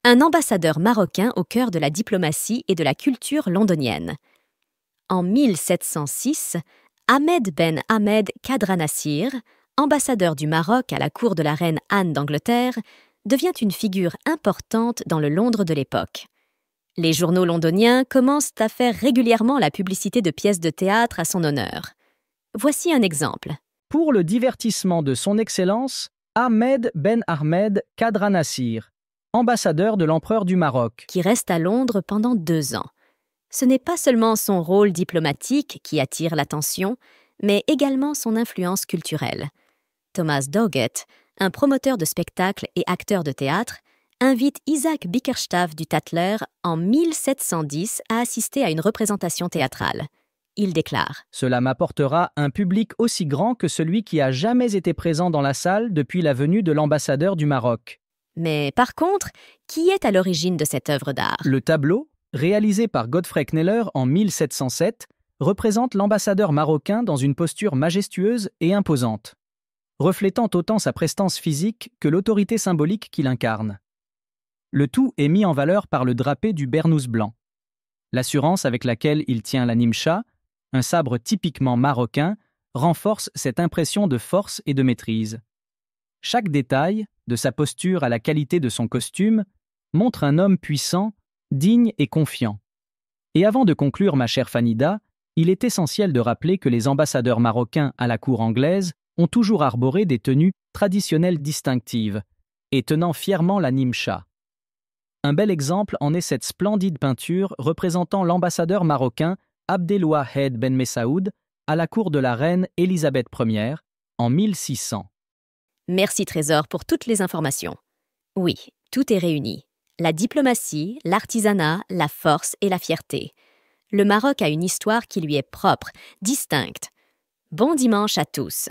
un ambassadeur marocain au cœur de la diplomatie et de la culture londonienne. En 1706, Ahmed Ben Ahmed Kadranassir, ambassadeur du Maroc à la cour de la reine Anne d'Angleterre, devient une figure importante dans le Londres de l'époque. Les journaux londoniens commencent à faire régulièrement la publicité de pièces de théâtre à son honneur. Voici un exemple. Pour le divertissement de son Excellence, Ahmed Ben Ahmed Kadranassir, ambassadeur de l'empereur du Maroc. Qui reste à Londres pendant 2 ans. Ce n'est pas seulement son rôle diplomatique qui attire l'attention, mais également son influence culturelle. Thomas Doggett, un promoteur de spectacles et acteur de théâtre, invite Isaac Bickerstaff du Tatler en 1710 à assister à une représentation théâtrale. Il déclare « Cela m'apportera un public aussi grand que celui qui a jamais été présent dans la salle depuis la venue de l'ambassadeur du Maroc. » Mais par contre, qui est à l'origine de cette œuvre d'art? Le tableau, réalisé par Godfrey Kneller en 1707, représente l'ambassadeur marocain dans une posture majestueuse et imposante, reflétant autant sa prestance physique que l'autorité symbolique qu'il incarne. Le tout est mis en valeur par le drapé du bernous blanc. L'assurance avec laquelle il tient la nimcha, un sabre typiquement marocain, renforce cette impression de force et de maîtrise. Chaque détail, de sa posture à la qualité de son costume, montre un homme puissant, digne et confiant. Et avant de conclure, ma chère Fanida, il est essentiel de rappeler que les ambassadeurs marocains à la cour anglaise ont toujours arboré des tenues traditionnelles distinctives et tenant fièrement la nimcha. Un bel exemple en est cette splendide peinture représentant l'ambassadeur marocain Abdelwahed Ben Messaoud à la cour de la reine Élisabeth Ier en 1600. Merci Trésor pour toutes les informations. Oui, tout est réuni. La diplomatie, l'artisanat, la force et la fierté. Le Maroc a une histoire qui lui est propre, distincte. Bon dimanche à tous.